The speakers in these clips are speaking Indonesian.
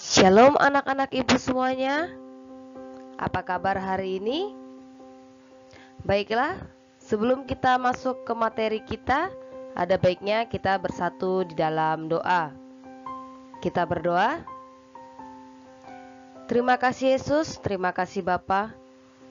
Shalom anak-anak ibu semuanya. Apa kabar hari ini? Baiklah, sebelum kita masuk ke materi kita, ada baiknya kita bersatu di dalam doa. Kita berdoa. Terima kasih Yesus, terima kasih Bapa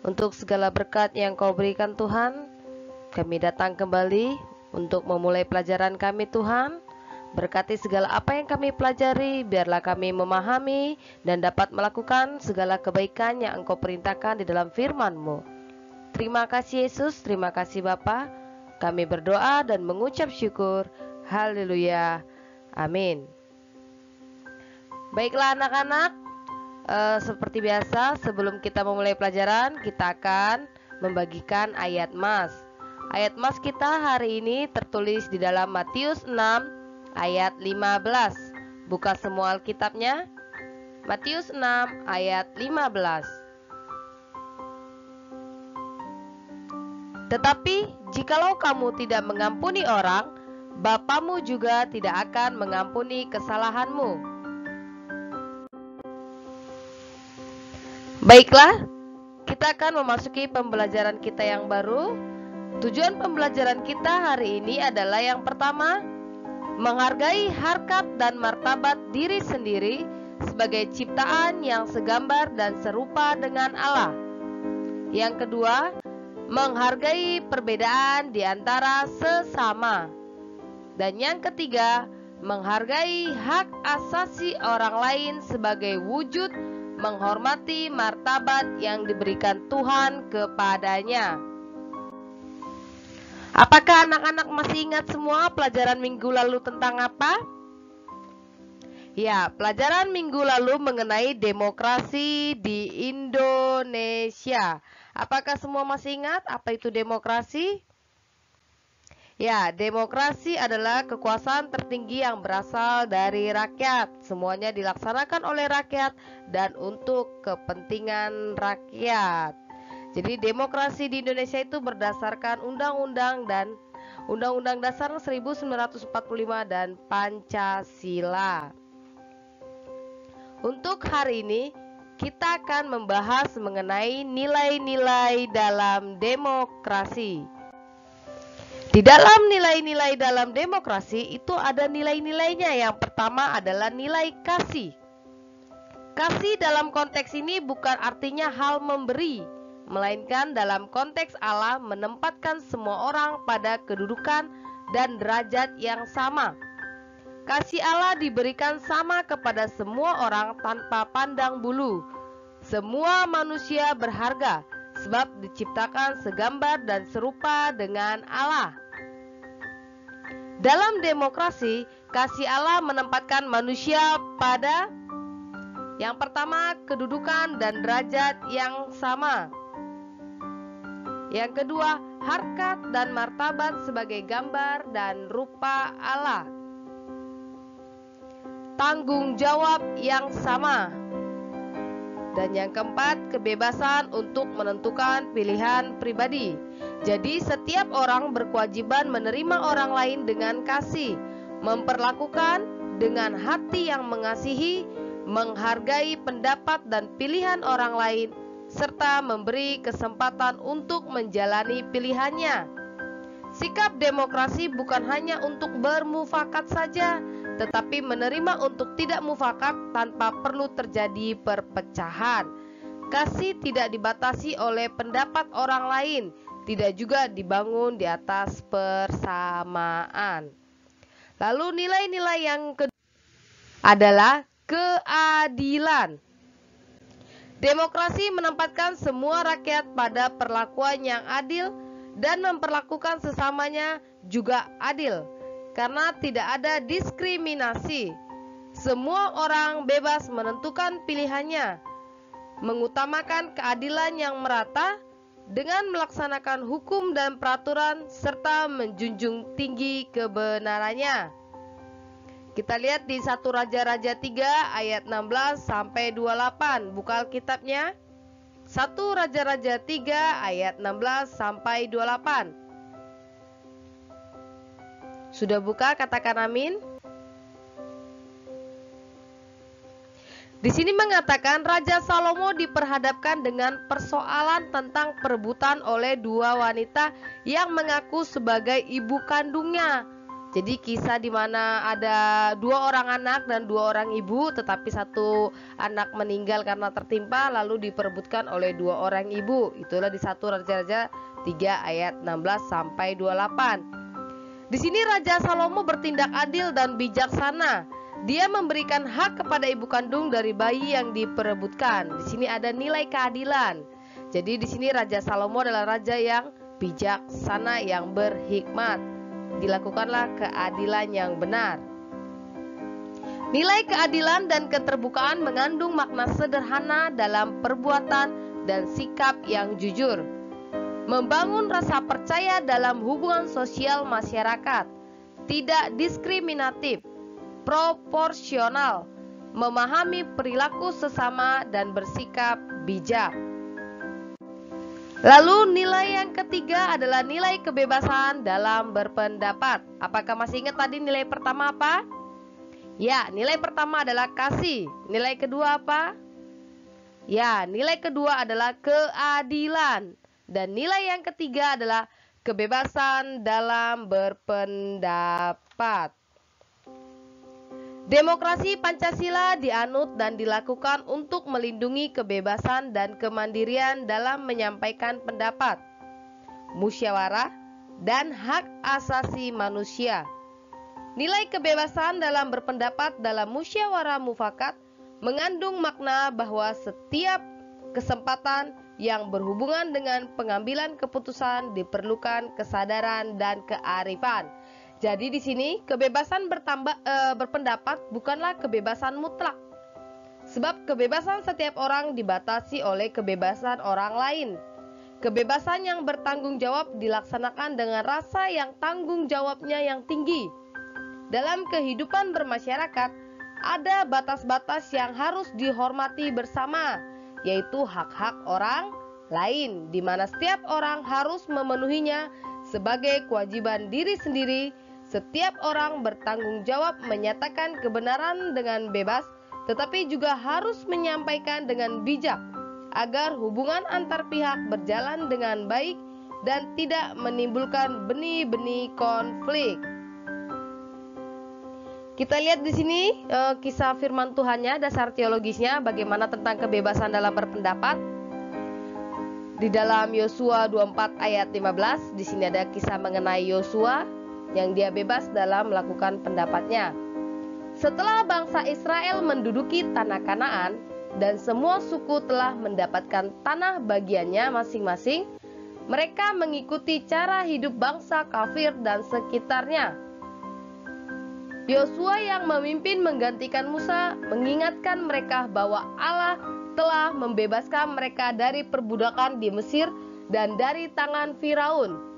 untuk segala berkat yang Kau berikan Tuhan. Kami datang kembali untuk memulai pelajaran kami Tuhan. Berkati segala apa yang kami pelajari, biarlah kami memahami dan dapat melakukan segala kebaikan yang Engkau perintahkan di dalam firman-Mu. Terima kasih Yesus, terima kasih Bapa. Kami berdoa dan mengucap syukur. Haleluya. Amin. Baiklah anak-anak, seperti biasa sebelum kita memulai pelajaran, kita akan membagikan ayat mas. Ayat mas kita hari ini tertulis di dalam Matius 6 ayat 15. Buka semua Alkitabnya. Matius 6 ayat 15. Tetapi jikalau kamu tidak mengampuni orang, Bapamu juga tidak akan mengampuni kesalahanmu. Baiklah, kita akan memasuki pembelajaran kita yang baru. Tujuan pembelajaran kita hari ini adalah yang pertama, menghargai harkat dan martabat diri sendiri sebagai ciptaan yang segambar dan serupa dengan Allah. Yang kedua, menghargai perbedaan di antara sesama. Dan yang ketiga, menghargai hak asasi orang lain sebagai wujud menghormati martabat yang diberikan Tuhan kepadanya. Apakah anak-anak masih ingat semua pelajaran minggu lalu tentang apa? Ya, pelajaran minggu lalu mengenai demokrasi di Indonesia. Apakah semua masih ingat apa itu demokrasi? Ya, demokrasi adalah kekuasaan tertinggi yang berasal dari rakyat. Semuanya dilaksanakan oleh rakyat dan untuk kepentingan rakyat. Jadi demokrasi di Indonesia itu berdasarkan undang-undang dan Undang-Undang Dasar 1945 dan Pancasila. Untuk hari ini kita akan membahas mengenai nilai-nilai dalam demokrasi. Di dalam nilai-nilai dalam demokrasi itu ada nilai-nilainya. Yang pertama adalah nilai kasih. Kasih dalam konteks ini bukan artinya hal memberi, melainkan dalam konteks Allah menempatkan semua orang pada kedudukan dan derajat yang sama. Kasih Allah diberikan sama kepada semua orang tanpa pandang bulu. Semua manusia berharga sebab diciptakan segambar dan serupa dengan Allah. Dalam demokrasi, kasih Allah menempatkan manusia pada yang pertama, kedudukan dan derajat yang sama. Yang kedua, harkat dan martabat sebagai gambar dan rupa Allah. Tanggung jawab yang sama. Dan yang keempat, kebebasan untuk menentukan pilihan pribadi. Jadi setiap orang berkewajiban menerima orang lain dengan kasih, memperlakukan dengan hati yang mengasihi, menghargai pendapat dan pilihan orang lain, serta memberi kesempatan untuk menjalani pilihannya. Sikap demokrasi bukan hanya untuk bermufakat saja, tetapi menerima untuk tidak mufakat tanpa perlu terjadi perpecahan. Kasih tidak dibatasi oleh pendapat orang lain, tidak juga dibangun di atas persamaan. Lalu nilai-nilai yang kedua adalah keadilan. Demokrasi menempatkan semua rakyat pada perlakuan yang adil dan memperlakukan sesamanya juga adil, karena tidak ada diskriminasi. Semua orang bebas menentukan pilihannya, mengutamakan keadilan yang merata dengan melaksanakan hukum dan peraturan serta menjunjung tinggi kebenarannya. Kita lihat di 1 Raja-Raja 3 ayat 16 sampai 28. Buka Alkitabnya. 1 Raja-Raja 3 ayat 16 sampai 28. Sudah buka? Katakan amin. Di sini mengatakan Raja Salomo diperhadapkan dengan persoalan tentang perebutan oleh dua wanita yang mengaku sebagai ibu kandungnya. Jadi kisah di mana ada dua orang anak dan dua orang ibu, tetapi satu anak meninggal karena tertimpa lalu diperebutkan oleh dua orang ibu. Itulah di 1 Raja-Raja 3 ayat 16 sampai 28. Di sini Raja Salomo bertindak adil dan bijaksana. Dia memberikan hak kepada ibu kandung dari bayi yang diperebutkan. Di sini ada nilai keadilan. Jadi di sini Raja Salomo adalah raja yang bijaksana, yang berhikmat. Dilakukanlah keadilan yang benar. Nilai keadilan dan keterbukaan mengandung makna sederhana dalam perbuatan dan sikap yang jujur. Membangun rasa percaya dalam hubungan sosial masyarakat. Tidak diskriminatif. Proporsional, memahami perilaku sesama dan bersikap bijak. Lalu nilai yang ketiga adalah nilai kebebasan dalam berpendapat. Apakah masih ingat tadi nilai pertama apa? Ya, nilai pertama adalah kasih. Nilai kedua apa? Ya, nilai kedua adalah keadilan. Dan nilai yang ketiga adalah kebebasan dalam berpendapat. Demokrasi Pancasila dianut dan dilakukan untuk melindungi kebebasan dan kemandirian dalam menyampaikan pendapat, musyawarah, dan hak asasi manusia. Nilai kebebasan dalam berpendapat dalam musyawarah mufakat mengandung makna bahwa setiap kesempatan yang berhubungan dengan pengambilan keputusan diperlukan kesadaran dan kearifan. Jadi di sini kebebasan berpendapat bukanlah kebebasan mutlak. Sebab kebebasan setiap orang dibatasi oleh kebebasan orang lain. Kebebasan yang bertanggung jawab dilaksanakan dengan rasa yang tanggung jawabnya yang tinggi. Dalam kehidupan bermasyarakat, ada batas-batas yang harus dihormati bersama, yaitu hak-hak orang lain, di mana setiap orang harus memenuhinya sebagai kewajiban diri sendiri. Setiap orang bertanggung jawab menyatakan kebenaran dengan bebas, tetapi juga harus menyampaikan dengan bijak, agar hubungan antar pihak berjalan dengan baik dan tidak menimbulkan benih-benih konflik. Kita lihat di sini kisah firman Tuhannya, dasar teologisnya, bagaimana tentang kebebasan dalam berpendapat. Di dalam Yosua 24 ayat 15, di sini ada kisah mengenai Yosua yang dia bebas dalam melakukan pendapatnya. Setelah bangsa Israel menduduki tanah Kanaan dan semua suku telah mendapatkan tanah bagiannya masing-masing, mereka mengikuti cara hidup bangsa kafir dan sekitarnya. Yosua yang memimpin menggantikan Musa mengingatkan mereka bahwa Allah telah membebaskan mereka dari perbudakan di Mesir dan dari tangan Firaun.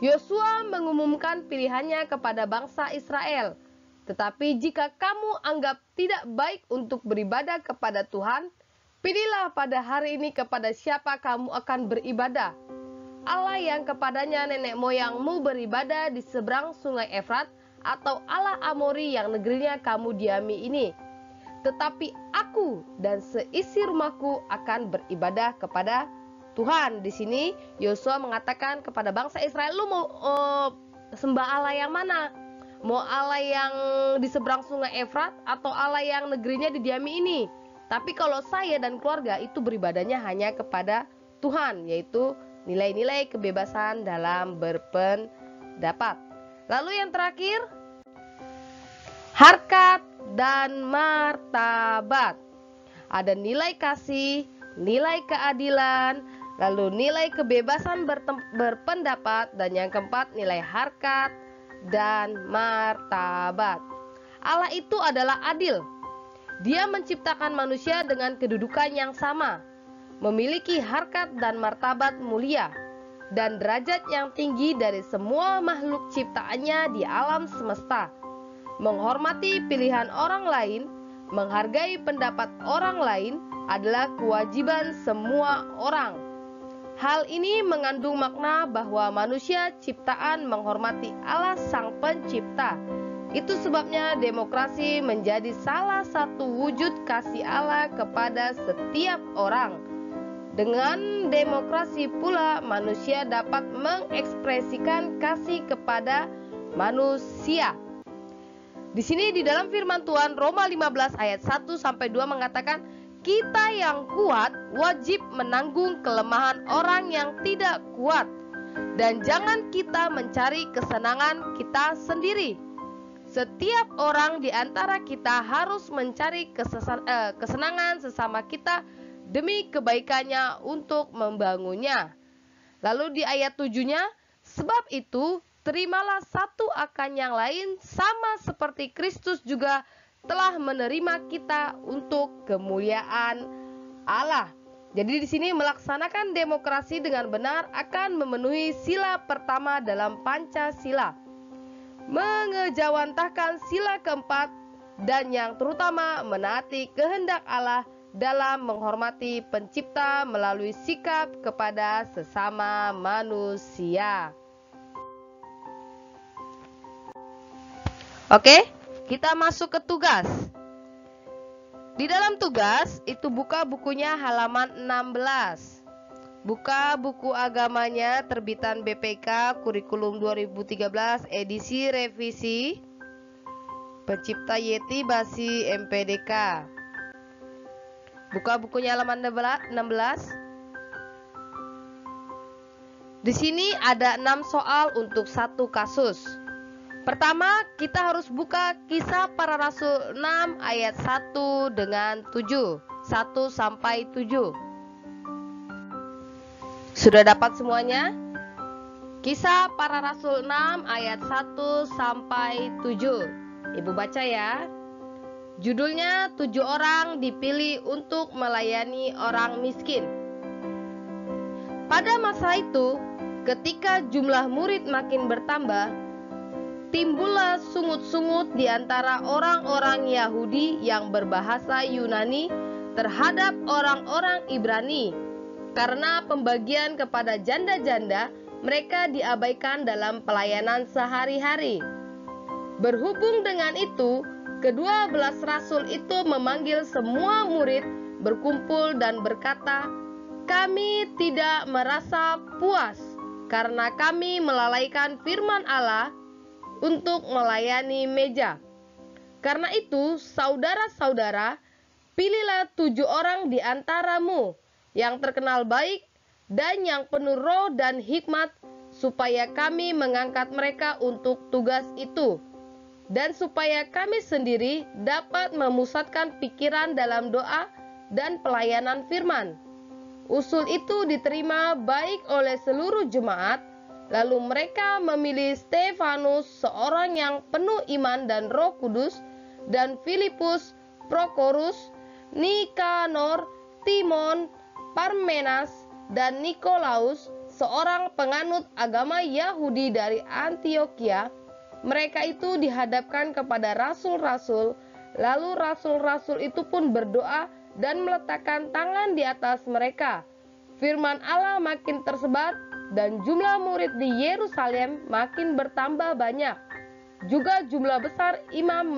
Yosua mengumumkan pilihannya kepada bangsa Israel. Tetapi jika kamu anggap tidak baik untuk beribadah kepada Tuhan, pilihlah pada hari ini kepada siapa kamu akan beribadah. Allah yang kepadanya nenek moyangmu beribadah di seberang sungai Efrat, atau Allah Amori yang negerinya kamu diami ini. Tetapi aku dan seisi rumahku akan beribadah kepada Tuhan. Di sini Yosua mengatakan kepada bangsa Israel, lu mau sembah Allah yang mana? Mau Allah yang di seberang sungai Efrat atau Allah yang negerinya didiami ini? Tapi kalau saya dan keluarga itu beribadahnya hanya kepada Tuhan, yaitu nilai-nilai kebebasan dalam berpendapat. Lalu yang terakhir, harkat dan martabat. Ada nilai kasih, nilai keadilan, lalu nilai kebebasan berpendapat, dan yang keempat nilai harkat dan martabat. Allah itu adalah adil. Dia menciptakan manusia dengan kedudukan yang sama, memiliki harkat dan martabat mulia, dan derajat yang tinggi dari semua makhluk ciptaannya di alam semesta. Menghormati pilihan orang lain, menghargai pendapat orang lain adalah kewajiban semua orang. Hal ini mengandung makna bahwa manusia ciptaan menghormati Allah Sang Pencipta, Itu sebabnya demokrasi menjadi salah satu wujud kasih Allah kepada setiap orang. Dengan demokrasi pula manusia dapat mengekspresikan kasih kepada manusia. Di sini di dalam firman Tuhan Roma 15 ayat 1 sampai 2 mengatakan, kita yang kuat wajib menanggung kelemahan orang yang tidak kuat, dan jangan kita mencari kesenangan kita sendiri. Setiap orang di antara kita harus mencari kesenangan sesama kita demi kebaikannya untuk membangunnya. Lalu di ayat 7-nya, sebab itu terimalah satu akan yang lain sama seperti Kristus juga telah menerima kita untuk kemuliaan Allah. Jadi di sini melaksanakan demokrasi dengan benar akan memenuhi sila pertama dalam Pancasila, mengejawantahkan sila keempat, dan yang terutama menaati kehendak Allah dalam menghormati pencipta melalui sikap kepada sesama manusia. Oke, kita masuk ke tugas. Di dalam tugas itu buka bukunya halaman 16. Buka buku agamanya terbitan BPK Kurikulum 2013 edisi revisi Pencipta Yeti Basi MPDK. Buka bukunya halaman 16. Di sini ada 6 soal untuk satu kasus. Pertama, kita harus buka Kisah Para Rasul 6 ayat 1 dengan 7. 1 sampai 7. Sudah dapat semuanya? Kisah Para Rasul 6 ayat 1 sampai 7. Ibu baca ya. Judulnya 7 orang dipilih untuk melayani orang miskin. Pada masa itu, ketika jumlah murid makin bertambah, timbullah sungut-sungut di antara orang-orang Yahudi yang berbahasa Yunani terhadap orang-orang Ibrani. Karena pembagian kepada janda-janda mereka diabaikan dalam pelayanan sehari-hari. Berhubung dengan itu, ke-12 rasul itu memanggil semua murid berkumpul dan berkata, kami tidak merasa puas karena kami melalaikan firman Allah untuk melayani meja. Karena itu, saudara-saudara, pilihlah 7 orang di antaramu yang terkenal baik dan yang penuh roh dan hikmat, supaya kami mengangkat mereka untuk tugas itu, dan supaya kami sendiri dapat memusatkan pikiran dalam doa dan pelayanan firman. Usul itu diterima baik oleh seluruh jemaat. Lalu mereka memilih Stefanus, seorang yang penuh iman dan Roh Kudus, dan Filipus, Prokorus, Nikanor, Timon, Parmenas, dan Nikolaus, seorang penganut agama Yahudi dari Antioquia. Mereka itu dihadapkan kepada rasul-rasul, lalu rasul-rasul itu pun berdoa dan meletakkan tangan di atas mereka. Firman Allah makin tersebar dan jumlah murid di Yerusalem makin bertambah banyak. Juga jumlah besar imam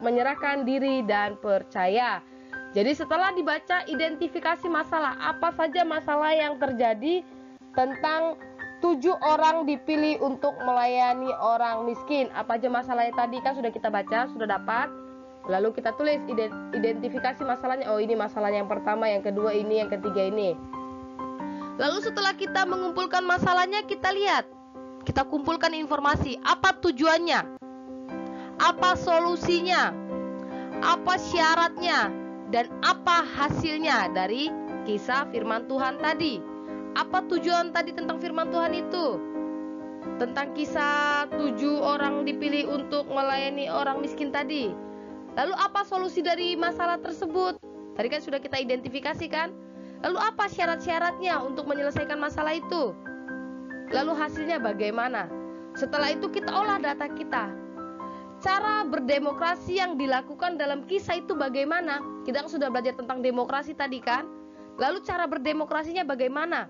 menyerahkan diri dan percaya. Jadi setelah dibaca identifikasi masalah, apa saja masalah yang terjadi tentang 7 orang dipilih untuk melayani orang miskin. Apa aja masalahnya tadi kan sudah kita baca, sudah dapat. Lalu kita tulis identifikasi masalahnya. Oh, ini masalah yang pertama, yang kedua ini, yang ketiga ini. Lalu setelah kita mengumpulkan masalahnya, kita lihat. Kita kumpulkan informasi. Apa tujuannya? Apa solusinya? Apa syaratnya? Dan apa hasilnya dari kisah firman Tuhan tadi? Apa tujuan tadi tentang firman Tuhan itu? Tentang kisah 7 orang dipilih untuk melayani orang miskin tadi. Lalu apa solusi dari masalah tersebut? Tadi kan sudah kita identifikasikan. Lalu apa syarat-syaratnya untuk menyelesaikan masalah itu? Lalu hasilnya bagaimana? Setelah itu kita olah data kita. Cara berdemokrasi yang dilakukan dalam kisah itu bagaimana? Kita sudah belajar tentang demokrasi tadi kan? Lalu cara berdemokrasinya bagaimana?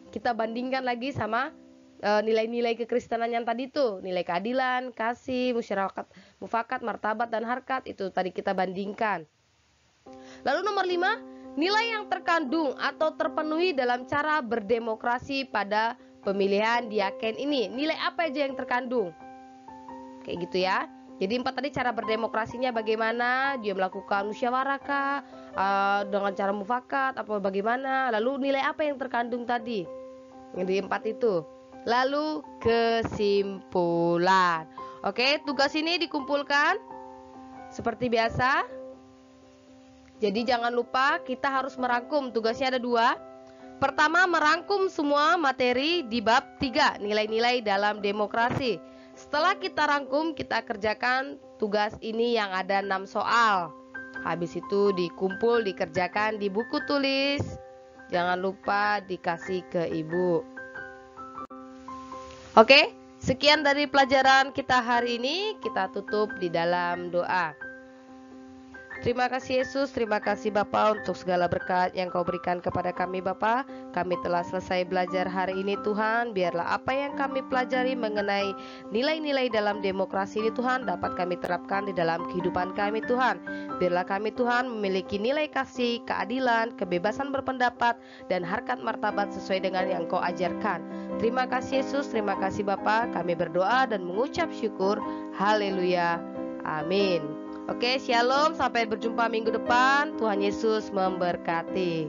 Kita bandingkan lagi sama nilai-nilai kekristenan yang tadi tuh, nilai keadilan, kasih, masyarakat, mufakat, martabat, dan harkat, itu tadi kita bandingkan. Lalu nomor 5, nilai yang terkandung atau terpenuhi dalam cara berdemokrasi pada pemilihan diaken ini. Nilai apa aja yang terkandung? Kayak gitu ya. Jadi 4 tadi cara berdemokrasinya bagaimana, dia melakukan musyawarah kah, dengan cara mufakat, apa bagaimana. Lalu nilai apa yang terkandung tadi? Yang di 4 itu. Lalu kesimpulan. Oke, tugas ini dikumpulkan seperti biasa. Jadi jangan lupa kita harus merangkum. Tugasnya ada 2. Pertama, merangkum semua materi di bab 3, nilai-nilai dalam demokrasi. Setelah kita rangkum, kita kerjakan tugas ini yang ada 6 soal. Habis itu dikumpul, dikerjakan di buku tulis. Jangan lupa dikasih ke ibu. Oke, sekian dari pelajaran kita hari ini. Kita tutup di dalam doa. Terima kasih Yesus, terima kasih Bapa untuk segala berkat yang Kau berikan kepada kami Bapa. Kami telah selesai belajar hari ini Tuhan. Biarlah apa yang kami pelajari mengenai nilai-nilai dalam demokrasi ini Tuhan dapat kami terapkan di dalam kehidupan kami Tuhan. Biarlah kami Tuhan memiliki nilai kasih, keadilan, kebebasan berpendapat, dan harkat martabat sesuai dengan yang Kau ajarkan. Terima kasih Yesus, terima kasih Bapa. Kami berdoa dan mengucap syukur. Haleluya. Amin. Oke, shalom, sampai berjumpa minggu depan. Tuhan Yesus memberkati.